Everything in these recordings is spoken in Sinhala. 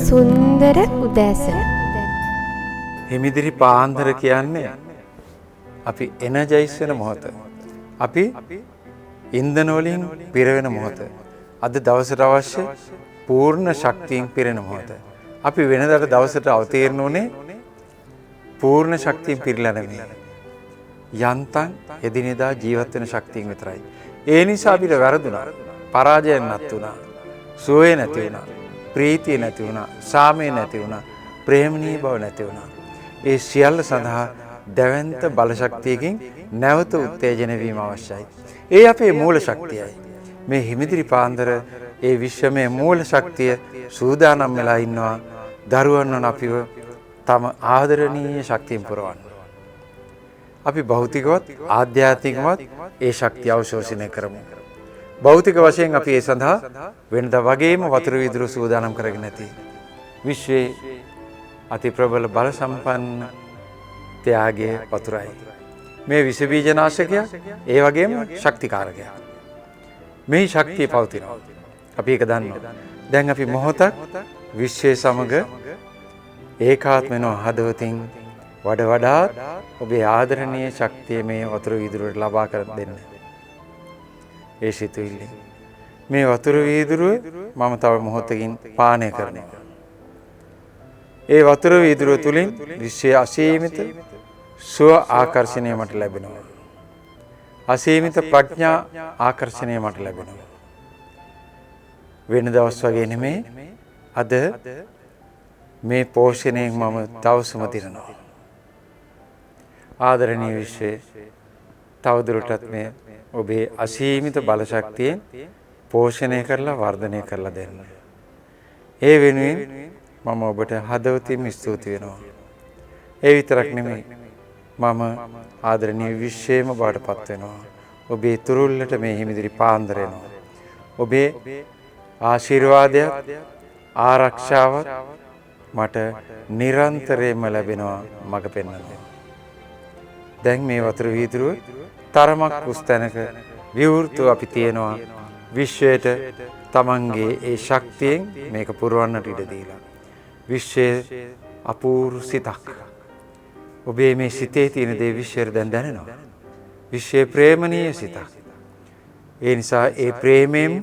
සුන්දර උදෑසන. හිමිදිරි පාන්දර කියන්නේ අපි එනර්ජයිස් වෙන මොහොත. අපි ඉන්ධන වලින් පිරවෙන මොහොත. අද දවසට අවශ්‍ය පූර්ණ ශක්තියෙන් පිරෙන මොහොත. අපි වෙනදාට දවසට අවතීර්ණ උනේ පූර්ණ ශක්තියෙන් පිරලා නෙමෙයි. යන්තම් එදිනෙදා ජීවත් වෙන ශක්තියෙන් විතරයි. ඒ නිසා අපිට වැරදුනා. පරාජයක් නැති වුණා. සුවේ නැති වුණා. ප්‍රීතිය නැති වුණා. සාමය නැති වුණා. ප්‍රේමණීය බව නැති වුණා. ඒ සියල්ල සඳහා දැවැන්ත බල ශක්තියකින් නැවත උත්තේජන වීම අවශ්‍යයි. ඒ අපේ මූල ශක්තියයි. මේ හිමිදිරි පාන්දර ඒ විශ්වමය මූල ශක්තිය සූදානම් වෙලා ඉන්නවා දරුවන් වන අපිව තම ආදරණීය ශක්තියෙන් පුරවන්න. අපි භෞතිකවත් ආධ්‍යාත්මිකවත් ඒ ශක්තිය අවශෝෂණය කරමු. භෞතික වශයෙන් අපි ඒ සඳහා වෙනදා වගේම වතුර වීදුරු සූදානම් කරගෙන නැති විශ්වයේ අති ප්‍රබල බල සම්පන්න ත්‍යාගයේ වතුරයි. මේ විස බීජනාශකය ඒ වගේම ශක්තිකාරකයක්. මේ ශක්තිය පවතිනවා. අපි ඒක දන්නවා. දැන් අපි මොහොතක් විශ්වයේ සමග ඒකාත්ම වෙනවා හදවතින් වඩාත් ඔබේ ආදරණීය ශක්තිය මේ වතුර වීදුරුවට ලබා කර දෙන්න. ඒ සිතුවිල්ල. මේ වතුර වීදුරුව මම තව මොහොතකින් පානය කරනවා. ඒ වතුර වීදුරුව තුලින් විශ්වයේ අසීමිත සුව ආකර්ෂණය මට ලැබෙනවා. අසීමිත ප්‍රඥා ආකර්ෂණය මට ලැබෙනවා. වෙන දවස් වගේ නෙමේ අද මේ පෝෂණයෙන් මම තවසම දිරනවා. ආදරණීය විශ්වයේ තවදුරටත් මේ ඔබේ අසීමිත බල ශක්තියෙන් පෝෂණය කරලා වර්ධනය කරලා දෙන්න. ඒ වෙනුවෙන් මම ඔබට හදවතින්ම ස්තුති වෙනවා. ඒ විතරක් නෙමෙයි මම ආදරණීය විශ්වයේම බාටපත් වෙනවා. ඔබේ තුරුල්ලට මේ හිමිදිරි පාන්දර එනවා. ඔබේ ආශිර්වාදයක් ආරක්ෂාවක් මට නිරන්තරයෙන්ම ලැබෙනවා මඟ පෙන්වන්න. දැන් මේ වතුර වීදුරුව තරමක් උස්තැනක විවෘතව අපි තියනවා විශ්වයට තමන්ගේ ඒ ශක්තියෙන් මේක පුරවන්නට ඉඩ දීලා. විශ්වයේ අපූර්ව සිතක්. ඔබේ මේ සිතේ තියෙන දේ විශ්වයට දැන් දැනෙනවා. විශ්වයේ ප්‍රේමණීය සිතක්. ඒ නිසා ඒ ප්‍රේමයෙන්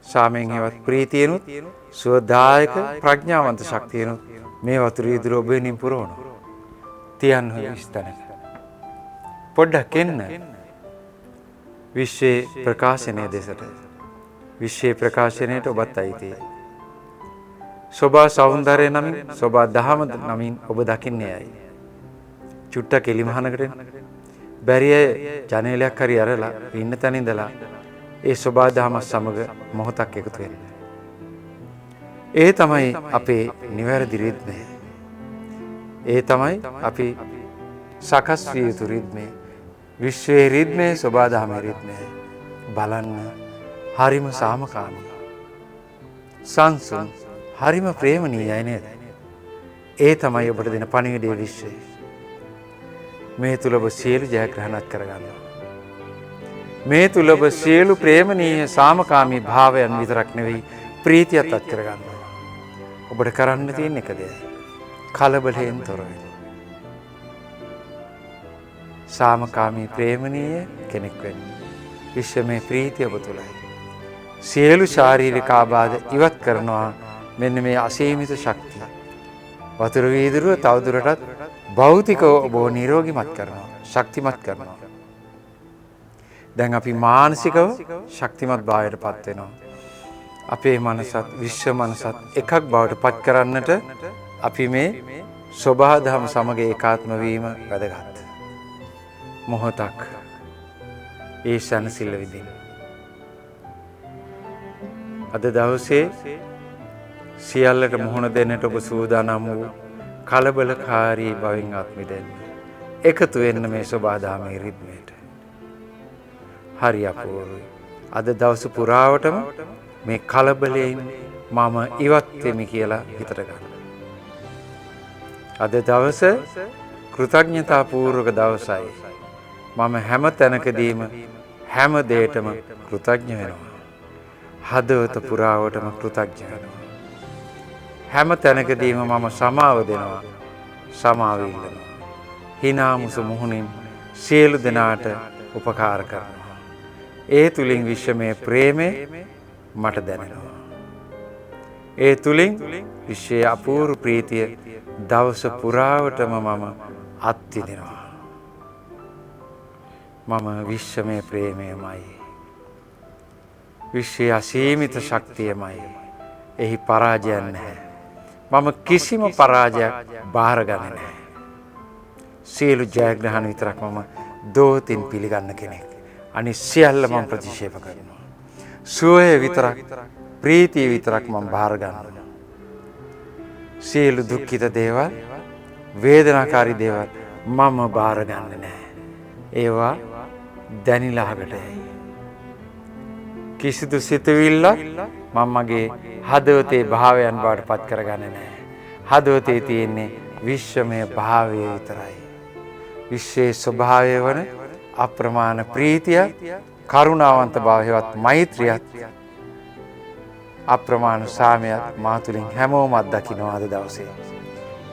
සාමයෙන් හේවත් ප්‍රීතියනොත් සුවදායක ප්‍රඥාවන්ත ශක්තියනොත් මේ වතුර වීදුරුව ඔබ වෙනින් පුරවනවා. තියන්න විස්තනක. පොඩ්ඩක් එන්න විශ්වයේ ප්‍රකාශනයේ දෙසට. විශ්වයේ ප්‍රකාශනයට ඔබත් අයිතියි. සෝභා සෞන්දර්ය නමින් සෝභා දහම නමින් ඔබ දකින්නේ ඇයි? චුට්ටක් එලිමහනකට බැරි අය ජනේලයක් හරි අරලා ඉන්න තැන ඉඳලා ඒ සෝභා දහම සමග මොහොතක් එකතු වෙන්න. ඒ තමයි අපේ නිවැරදි රිද්මය. ඒ තමයි අපි සකස් විය යුතු රිද්මය. විශ්වයේ රිද්මය සෝභා දහමේ රිද්මය. බලන්න හරිම සාමකාමී. සංසුන් හරිම ප්‍රේමණීයයි නේද? ඒ තමයි ඔබට දෙන පණිවිඩය විශ්වය. මේ තුල ඔබ සියලු ජයග්‍රහණත් කරගන්නවා. මේ තුල ඔබ සියලු ප්‍රේමණීය සාමකාමී භාවයන් විතරක් නෙවෙයි ප්‍රීතියත් අත් කරගන්නවා. ඔබට කරන්න තියෙන එක දෙයයි. කලබලයෙන් තොර වෙන්න. සාමකාමී ප්‍රේමණීය කෙනෙක් වෙන්න. විශ්වමය ප්‍රීතිය ඔබ තුලයි. සියලු ශාරීරික ආබාධ ඉවත් කරනවා මෙන්න මේ අසීමිත ශක්තිය. වතුර වීදුරුව තවදුරටත් භෞතිකව ඔබ නිරෝගීමත් කරනවා, ශක්තිමත් කරනවා. දැන් අපි මානසිකව ශක්තිමත් භාවයට පත් වෙනවා. අපේ මනසත් විශ්ව මනසත් එකක් බවට පත් කරන්නට අපි මේ සෝභා දහම සමග ඒකාත්ම වීම වැදගත්. මොහොතක් ඒ සනසිල්ල විදින. අද දවසේ සියල්ලට මුහුණ දෙන්නට ඔබ සූදානම් වූ කලබලකාරී බවින් අත් මිදෙන්න. එකතු වෙන්න මේ සෝභා දහමේ රිද්මයට. හරි අපූර්වයි. අද දවස පුරාවටම මේ කලබලයෙන් මම ඉවත් වෙමි කියලා හිතට ගන්න. අද දවස කෘතඥතා පූර්වක දවසයි. මම හැම තැනකදීම හැම දෙයකටම කෘතඥ වෙනවා. හදවත පුරාවටම කෘතඥ වෙනවා. හැම තැනකදීම මම සමාව දෙනවා. සමාව ඉල්ලනවා. hina මුසු මුහුණින් සියලු දෙනාට උපකාර කරනවා. ඒ තුලින් විශ්වමය ප්‍රේමය මට දැනෙනවා. ඒ තුලින් විශ්වයේ අපූර්ව ප්‍රීතිය දවස පුරාවටම මම අත්විඳිනවා. මම විශ්වමය ප්‍රේමයමයි. විශ්වයේ අසීමිත ශක්තියමයි. එහි පරාජයක් නැහැ. මම කිසිම පරාජයක් බාරගන්නේ නැහැ. සියලු ජයග්‍රහණ විතරක් මම දෝතින් පිළිගන්න කෙනෙක්. අනිත් සියල්ල මම ප්‍රතික්ෂේප කරනවා. සුවය විතරක්, ප්‍රීතිය විතරක් මම බාර ගන්නවා. සියලු දුක්ඛිත දේවල්, වේදනාකාරී දේවල් මම බාරගන්නේ නැහැ. ඒවා දැනිලාහකටයි. කිසිදු සිතුවිල්ලක් මම මගේ හදවතේ භාවයන් බවට පත් කරගන්නේ නැහැ. හදවතේ තියෙන්නේ විශ්වමය භාවය විතරයි. විශ්වයේ ස්වභාවය වන අප්‍රමාණ ප්‍රීතිය, කරුණාවන්ත භාවයවත් මෛත්‍රියත්, අප්‍රමාණ සාමයත් මා තුළින් හැමෝම අත්දකින්නවා අද දවසේ.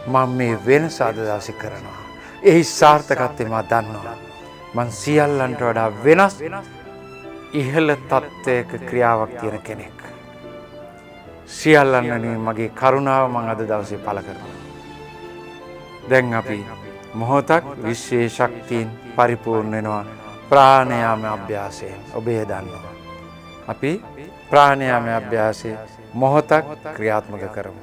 මම මේ වෙනස අද දවසේ කරනවා. එහි සාර්ථකත්වය මා දන්නවා. මං සියල්ලන්ට වඩා වෙනස් ඉහළ තත්ත්වයක ක්‍රියාවක් තියෙන කෙනෙක්. සියල්ලන් වෙනුවෙන් මගේ කරුණාව මං අද දවසේ පළ කරනවා. දැන් අපි මොහොතක් විශ්වයේ ශක්තියින් පරිපූර්ණ වෙනවා ප්‍රාණයාම අභ්‍යාසයෙන්. ඔබ ඒ දන්නවා. අපි ප්‍රාණයාම අභ්‍යාසය මොහොතක් ක්‍රියාත්මක කරමු.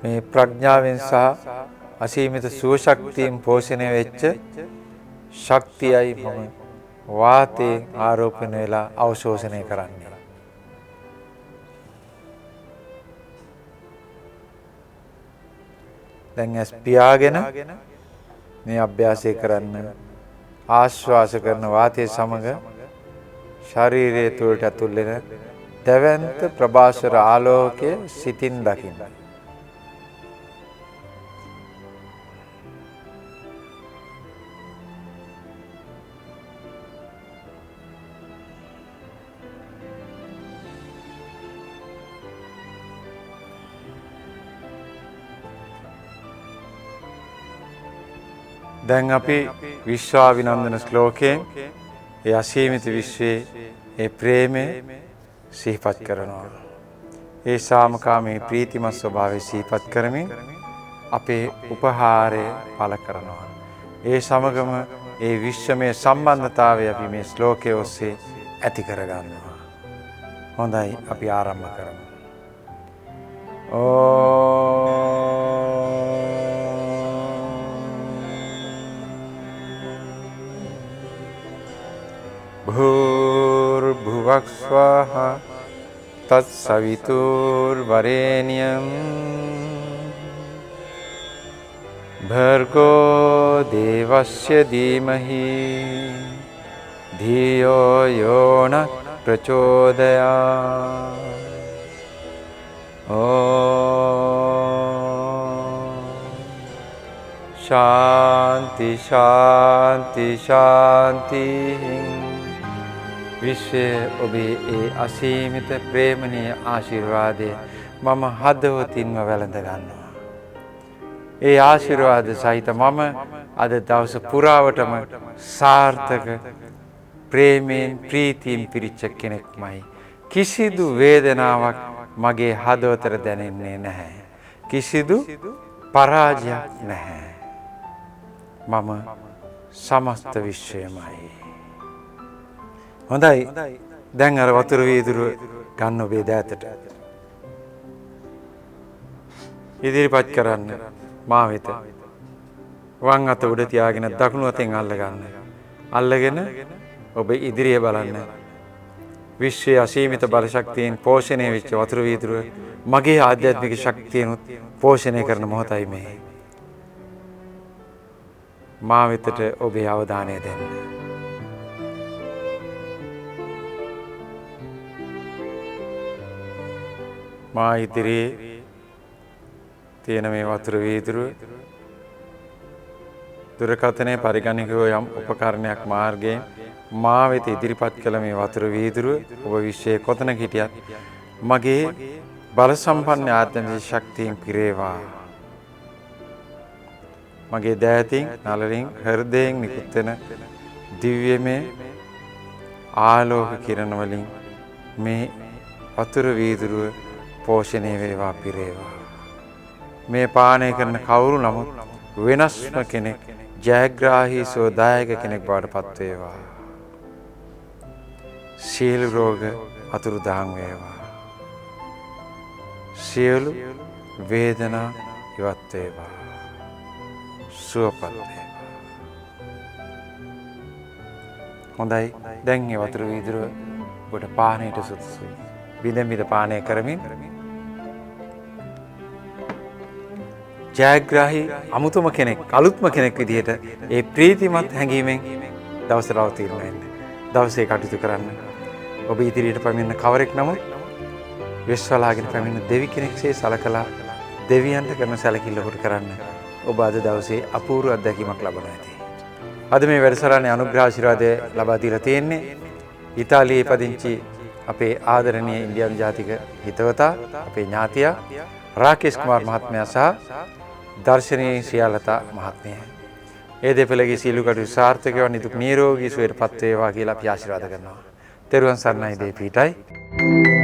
මේ ප්‍රඥාවෙන් සහ අසීමිත සුව ශක්තියෙන් පෝෂණය වෙච්ච ශක්තියයි මම වාතයෙන් ආරෝපණය වෙලා අවශෝෂණය කරන්නේ. දැන් ඇස් පියාගෙන මේ අභ්‍යාසය කරන්න. ආශ්වාස කරන වාතයේ සමග ශරීරයේ තුළට ඇතුල් වෙන දැවැන්ත ප්‍රභාස්වර ආලෝකය සිතින් දකින්න. දැන් අපි විශ්වාවිනන්දන ශ්ලෝකයෙන් ඒ අසීමිත විශ්වයේ ඒ ප්‍රේමය සිහිපත් කරනවා. ඒ සාමකාමී ප්‍රීතිමත් ස්වභාවය සිහිපත් කරමින් අපේ උපහාරය පළ කරනවා. ඒ සමගම ඒ විශ්වමය සම්බන්ධතාවය අපි මේ ශ්ලෝකයේ ඔස්සේ ඇති කරගන්නවා. හොඳයි, අපි ආරම්භ කරමු. भूर्भुवः स्वः තත්සවිතුර්වරේණියම් භර්ගෝ දේවස්ය ධීමහි धियो यो न प्रचोदयात्। ओम शांति शांति शांति। විශ්වයේ ඔබේ ඒ අසීමිත ප්‍රේමණීය ආශිර්වාදය මම හදවතින්ම වැළඳ ගන්නවා. ඒ ආශිර්වාද සහිත මම අද දවස පුරාවටම සාර්ථක ප්‍රේමයෙන් ප්‍රීතියෙන් පිරිච්ච කෙනෙක්මයි. කිසිදු වේදනාවක් මගේ හදවතට දැනෙන්නේ නැහැ. කිසිදු පරාජයක් නැහැ. මම සමස්ත විශ්වයමයි. හොඳයි. දැන් අර වතුර වීදුරුව ගන්න ඔබේ දෑතට. ඉදිරිපත් කරන්න මා වෙත. වම් අත උඩ තියාගෙන දකුණු අතෙන් අල්ල ගන්න. අල්ලගෙන ඔබ ඉදිරිය බලන්න. විශ්වයේ අසීමිත බල ශක්තියෙන් පෝෂණය වෙච්ච වතුර වීදුරුව මගේ ආධ්‍යාත්මික ශක්තියනොත් පෝෂණය කරන මොහොතයි මේ. මා වෙතට ඔබේ අවධානය දෙන්න. මා ඉදිරියේ තියෙන මේ වතුර වීදුරුව දුරකථනයේ පරිගණකව යම් උපකරණයක් මාර්ගයෙන් මා වෙත ඉදිරිපත් කළ මේ වතුර වීදුරුව ඔබ විශ්වයේ කොතනක හිටියත් මගේ බල සම්පන්න ආත්මික ශක්තියෙන් පිරේවා. මගේ දෑතින් නළලින් හෘදයෙන් නිකුත් වෙන දිව්‍යමය ආලෝක කිරණ වලින් මේ වතුර වීදුරුව පෝෂණය වේවා පිරේවා. මේ පානය කරන කවුරු නමුත් වෙනස්ම කෙනෙක් ජයග්‍රාහී සෝදායක කෙනෙක් බවට පත් වේවා. සියලු රෝග අතුරුදහන් වේවා. සියලු වේදනා ඉවත් වේවා. සුවපත් වේවා. හොඳයි. දැන් මේ වතුර වීදුරුව ඔබට පානයට සුදුසුයි. බිඳ පානය කරමින් ජයග්‍රාහී අමුතුම කෙනෙක් අලුත්ම කෙනෙක් විදිහට ඒ ප්‍රීතිමත් හැඟීමෙන් දවස රවතින්න වෙන්න. දවසේ කටයුතු කරන්න. ඔබ ඉදිරියට පැමිණෙන කවරෙක් නමුත් විශ්වලාගෙන පැමිණෙන දෙවි කෙනෙක්සේ සලකලා දෙවියන්ට කරන සැලකිල්ල කොට කරන්න. ඔබ අද දවසේ අපූර්ව අත්දැකීමක් ලබනවා ඇති. අද මේ වැඩසටහනේ අනුග්‍රහ ආශිර්වාදය ලබා දීලා තියෙන්නේ ඉතාලියේ පදිංචි අපේ ආදරණීය ඉන්දියානු ජාතික හිතවතා අපේ ඥාතියා රාකේෂ් කුමාර් මහත්මයා සහ දර්ශනී ශ්‍රියාලතා මහත්මිය. ඒ දෙපළගේ සීල කටයුතු සාර්ථක වේවා, නිදුක් නිරෝගී සුවයට පත් වේවා කියලා අපි ආශිර්වාද කරනවා. තෙරුවන් සරණයි දෙපීටයි.